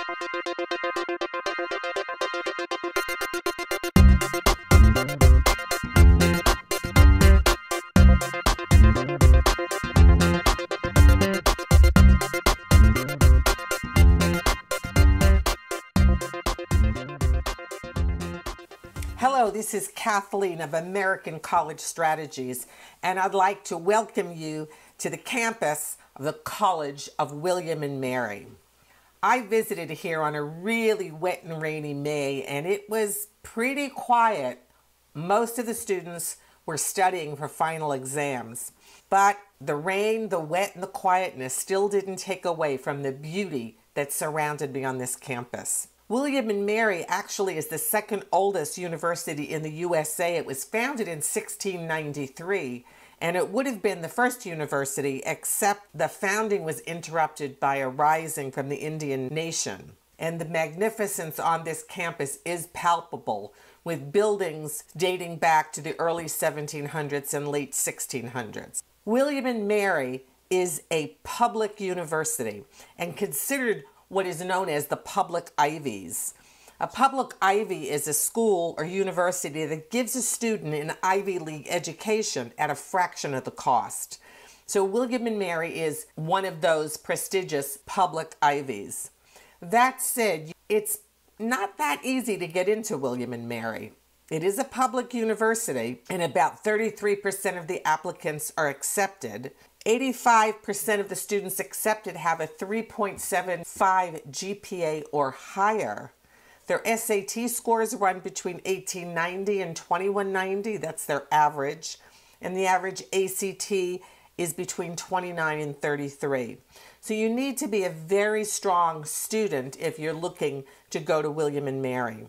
Hello, this is Kathleen of American College Strategies, and I'd like to welcome you to the campus of the College of William and Mary. I visited here on a really wet and rainy May, and it was pretty quiet. Most of the students were studying for final exams, but the rain, the wet, and the quietness still didn't take away from the beauty that surrounded me on this campus. William and Mary actually is the second oldest university in the USA. It was founded in 1693, and it would have been the first university, except the founding was interrupted by a rising from the Indian nation. And the magnificence on this campus is palpable, with buildings dating back to the early 1700s and late 1600s. William and Mary is a public university and considered what is known as the public Ivies. A public Ivy is a school or university that gives a student an Ivy League education at a fraction of the cost. So William and Mary is one of those prestigious public Ivies. That said, it's not that easy to get into William and Mary. It is a public university, and about 33% of the applicants are accepted. 85% of the students accepted have a 3.75 GPA or higher. Their SAT scores run between 1890 and 2190. That's their average. And the average ACT is between 29 and 33. So you need to be a very strong student if you're looking to go to William and Mary.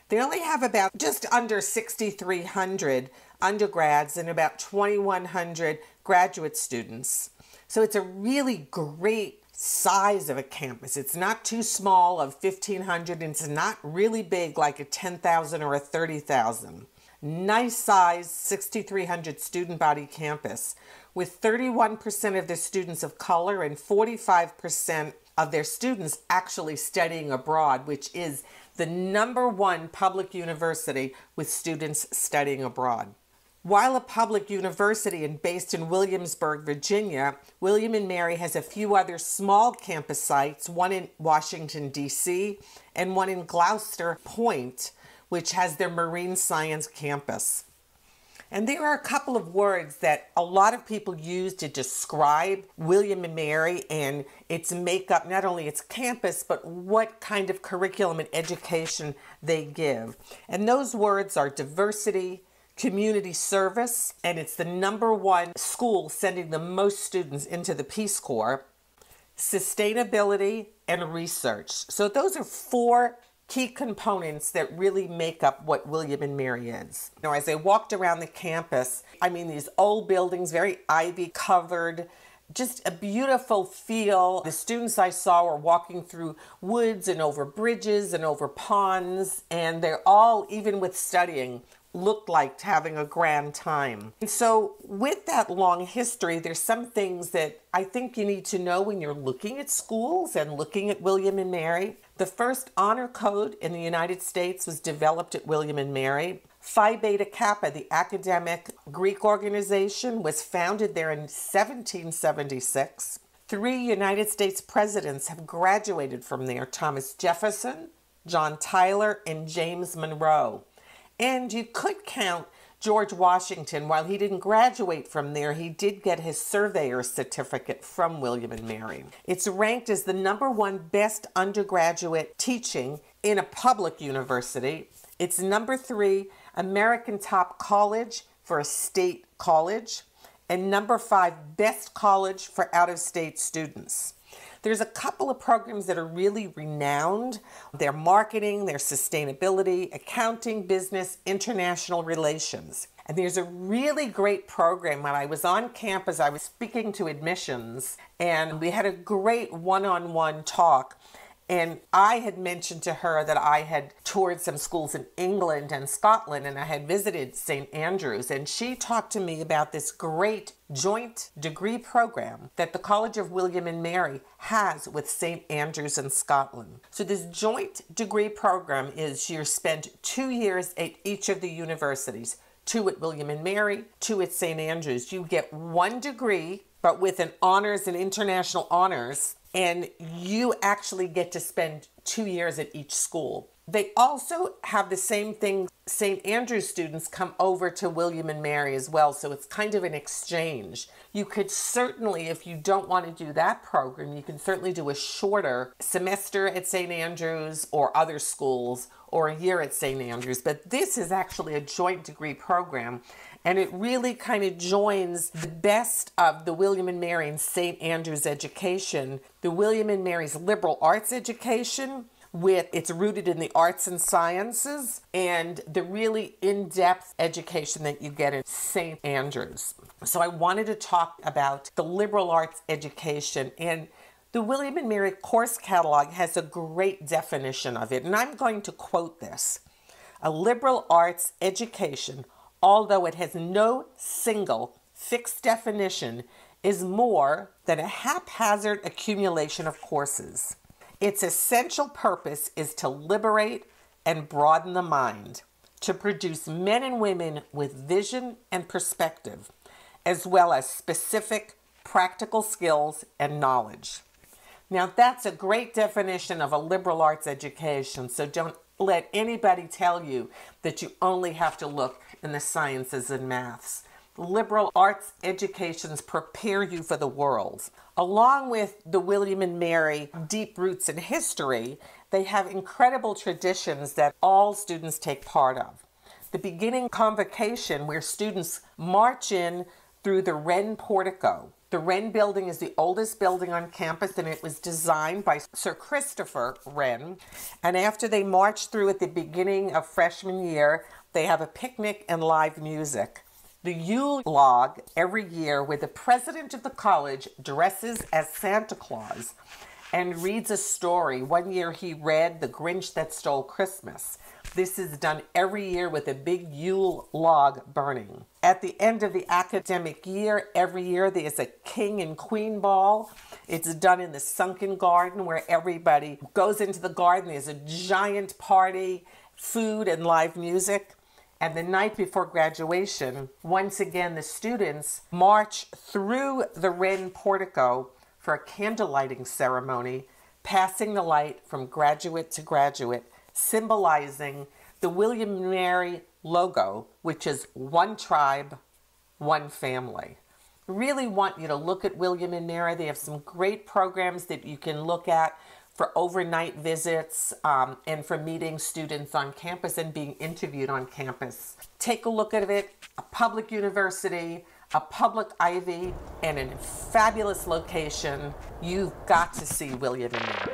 They only have about just under 6,300 undergrads and about 2,100 graduate students. So it's a really great size of a campus. It's not too small of 1,500, and it's not really big like a 10,000 or a 30,000. Nice size 6,300 student body campus with 31% of the students of color and 45% of their students actually studying abroad, which is the #1 public university with students studying abroad. While a public university and based in Williamsburg, Virginia, William and Mary has a few other small campus sites, one in Washington, D.C., and one in Gloucester Point, which has their marine science campus. And there are a couple of words that a lot of people use to describe William and Mary and its makeup, not only its campus, but what kind of curriculum and education they give. And those words are diversity, community service, and it's the #1 school sending the most students into the Peace Corps, sustainability, and research. So those are 4 key components that really make up what William and Mary is. Now, as I walked around the campus, these old buildings, very ivy covered, just a beautiful feel. The students I saw were walking through woods and over bridges and over ponds, and they're all, even with studying, looked like having a grand time. And so with that long history, there's some things that I think you need to know when you're looking at schools and looking at William and Mary. The first honor code in the United States was developed at William and Mary. Phi Beta Kappa, the academic Greek organization, was founded there in 1776. 3 United States presidents have graduated from there: Thomas Jefferson, John Tyler, and James Monroe. And you could count George Washington. While he didn't graduate from there, he did get his surveyor's certificate from William and Mary. It's ranked as the #1 best undergraduate teaching in a public university. It's #3 American top college for a state college, and #5 best college for out-of-state students. There's a couple of programs that are really renowned. Their marketing, their sustainability, accounting, business, international relations. And there's a really great program. When I was on campus, I was speaking to admissions, and we had a great one-on-one talk. And I had mentioned to her that I had toured some schools in England and Scotland, and I had visited St. Andrews. And she talked to me about this great joint degree program that the College of William and Mary has with St. Andrews in Scotland. So this joint degree program is you spend 2 years at each of the universities, 2 at William and Mary, 2 at St. Andrews. You get 1 degree, but with an honors and international honors, and you actually get to spend 2 years at each school. They also have the same thing. St. Andrews students come over to William and Mary as well, so it's kind of an exchange. You could certainly, if you don't want to do that program, you can certainly do a shorter semester at St. Andrews or other schools, or a year at St. Andrews. But this is actually a joint degree program, and it really kind of joins the best of the William and Mary and St. Andrews education, the William and Mary's liberal arts education, it's rooted in the arts and sciences, and the really in-depth education that you get in St. Andrews. So I wanted to talk about the liberal arts education, and the William and Mary course catalog has a great definition of it, and I'm going to quote this. A liberal arts education, although it has no single fixed definition, is more than a haphazard accumulation of courses. Its essential purpose is to liberate and broaden the mind, to produce men and women with vision and perspective, as well as specific practical skills and knowledge. Now, that's a great definition of a liberal arts education, so don't let anybody tell you that you only have to look in the sciences and maths. Liberal arts educations prepare you for the world. Along with the William and Mary deep roots in history, they have incredible traditions that all students take part of. The beginning convocation, where students march in through the Wren portico. The Wren building is the oldest building on campus, and it was designed by Sir Christopher Wren. And after they march through at the beginning of freshman year, they have a picnic and live music. The Yule log every year, where the president of the college dresses as Santa Claus and reads a story. One year he read The Grinch That Stole Christmas. This is done every year with a big Yule log burning. At the end of the academic year, every year there's a king and queen ball. It's done in the sunken garden, where everybody goes into the garden. There's a giant party, food and live music. And the night before graduation, once again, the students march through the Wren portico for a candle lighting ceremony, passing the light from graduate to graduate, symbolizing the William and Mary logo, which is one tribe, one family. I really want you to look at William and Mary. They have some great programs that you can look at for overnight visits and for meeting students on campus and being interviewed on campus. Take a look at it. A public university, a public Ivy, and a fabulous location. You've got to see William and Mary.